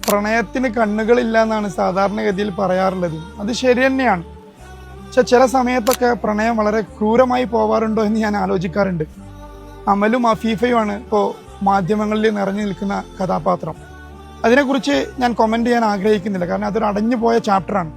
പ്രണയത്തിന് കണ്ണുകളില്ല എന്നാണ് സാധാരണഗതിയിൽ പറയാറുള്ളത്. അത് ശരി തന്നെയാണ്. പക്ഷെ ചില സമയത്തൊക്കെ പ്രണയം വളരെ ക്രൂരമായി പോവാറുണ്ടോ എന്ന് ഞാൻ ആലോചിക്കാറുണ്ട്. അമലും അഫീഫയുമാണ് ഇപ്പോൾ മാധ്യമങ്ങളിൽ നിറഞ്ഞു നിൽക്കുന്ന കഥാപാത്രം. അതിനെക്കുറിച്ച് ഞാൻ കമന്റ് ചെയ്യാൻ ആഗ്രഹിക്കുന്നില്ല, കാരണം അതൊരു അടഞ്ഞു പോയ ചാപ്റ്ററാണ്.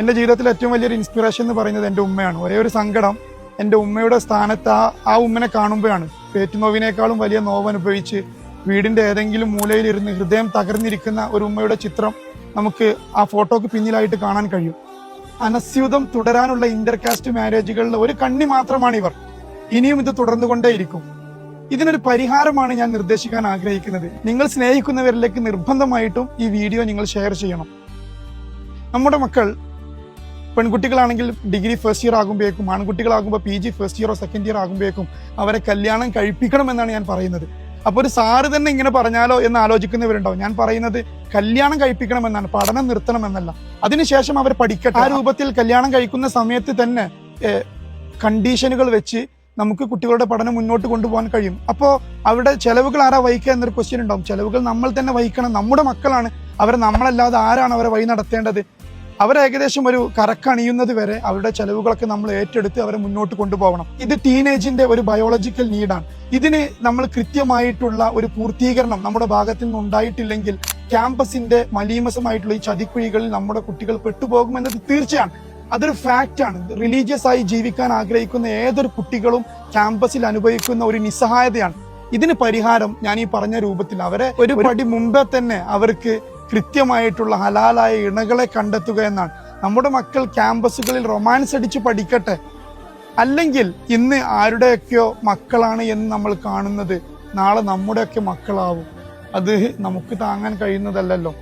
എൻ്റെ ജീവിതത്തിലെ ഏറ്റവും വലിയൊരു ഇൻസ്പിറേഷൻ എന്ന് പറയുന്നത് എൻ്റെ ഉമ്മയാണ്. ഒരേ ഒരു സങ്കടം എൻ്റെ ഉമ്മയുടെ സ്ഥാനത്ത് ആ ഉമ്മനെ കാണുമ്പോഴാണ്. പേറ്റുനോവിനേക്കാളും വലിയ നോവ് അനുഭവിച്ച് വീടിൻ്റെ ഏതെങ്കിലും മൂലയിലിരുന്ന് ഹൃദയം തകർന്നിരിക്കുന്ന ഒരു ഉമ്മയുടെ ചിത്രം നമുക്ക് ആ ഫോട്ടോക്ക് പിന്നിലായിട്ട് കാണാൻ കഴിയും. അനസ്യൂതം തുടരാനുള്ള ഇന്റർകാസ്റ്റ് മാരേജുകളിൽ ഒരു കണ്ണി മാത്രമാണ് ഇവർ. ഇനിയും ഇത് തുടർന്നുകൊണ്ടേയിരിക്കും. ഇതിനൊരു പരിഹാരമാണ് ഞാൻ നിർദ്ദേശിക്കാൻ ആഗ്രഹിക്കുന്നത്. നിങ്ങൾ സ്നേഹിക്കുന്നവരിലേക്ക് നിർബന്ധമായിട്ടും ഈ വീഡിയോ നിങ്ങൾ ഷെയർ ചെയ്യണം. നമ്മുടെ മക്കൾ പെൺകുട്ടികളാണെങ്കിൽ ഡിഗ്രി ഫസ്റ്റ് ഇയർ ആകുമ്പോഴേക്കും, ആൺകുട്ടികളാകുമ്പോൾ PG ഫസ്റ്റ് ഇയറോ സെക്കൻഡ് ഇയർ ആകുമ്പോഴേക്കും അവരെ കല്യാണം കഴിപ്പിക്കണം എന്നാണ് ഞാൻ പറയുന്നത്. അപ്പോൾ ഒരു സാറ് തന്നെ ഇങ്ങനെ പറഞ്ഞാലോ എന്ന് ആലോചിക്കുന്നവരുണ്ടാവും. ഞാൻ പറയുന്നത് കല്യാണം കഴിപ്പിക്കണമെന്നാണ്, പഠനം നിർത്തണമെന്നല്ല. അതിനുശേഷം അവർ പഠിക്കട്ടെ. ആ രൂപത്തിൽ കല്യാണം കഴിക്കുന്ന സമയത്ത് തന്നെ കണ്ടീഷനുകൾ വെച്ച് നമുക്ക് കുട്ടികളുടെ പഠനം മുന്നോട്ട് കൊണ്ടുപോകാൻ കഴിയും. അപ്പോൾ അവിടെ ചെലവുകൾ ആരാ വഹിക്കുക എന്നൊരു ക്വസ്റ്റ്യൻ ഉണ്ടാവും. ചെലവുകൾ നമ്മൾ തന്നെ വഹിക്കണം. നമ്മുടെ മക്കളാണ്, അവരെ നമ്മളല്ലാതെ ആരാണ് അവരെ വഴി നടത്തേണ്ടത്? അവർ ഏകദേശം ഒരു കരക്കണിയുന്നത് വരെ അവരുടെ ചെലവുകളൊക്കെ നമ്മൾ ഏറ്റെടുത്ത് അവരെ മുന്നോട്ട് കൊണ്ടുപോകണം. ഇത് ടീനേജിന്റെ ഒരു ബയോളജിക്കൽ നീഡാണ്. ഇതിന് നമ്മൾ കൃത്യമായിട്ടുള്ള ഒരു പൂർത്തീകരണം നമ്മുടെ ഭാഗത്തിൽ നിന്ന് ഉണ്ടായിട്ടില്ലെങ്കിൽ ക്യാമ്പസിന്റെ മലീമസമായിട്ടുള്ള ഈ ചതിക്കുഴികളിൽ നമ്മുടെ കുട്ടികൾ പെട്ടുപോകുമെന്നത് തീർച്ചയാണ്. അതൊരു ഫാക്റ്റാണ്. റിലീജിയസ് ആയി ജീവിക്കാൻ ആഗ്രഹിക്കുന്ന ഏതൊരു കുട്ടികളും ക്യാമ്പസിൽ അനുഭവിക്കുന്ന ഒരു നിസ്സഹായതയാണ്. ഇതിന് പരിഹാരം ഞാൻ ഈ പറഞ്ഞ രൂപത്തിൽ അവരെ ഒരു പടി മുമ്പേ തന്നെ അവർക്ക് കൃത്യമായിട്ടുള്ള ഹലാലായ ഇണകളെ കണ്ടെത്തുക എന്നാണ്. നമ്മുടെ മക്കൾ ക്യാമ്പസുകളിൽ റൊമാൻസ് അടിച്ച് പഠിക്കട്ടെ. അല്ലെങ്കിൽ ഇന്ന് ആരുടെയൊക്കെയോ മക്കളാണ് എന്ന് നമ്മൾ കാണുന്നത് നാളെ നമ്മുടെയൊക്കെ മക്കളാവും. അത് നമുക്ക് താങ്ങാൻ കഴിയുന്നതല്ലല്ലോ.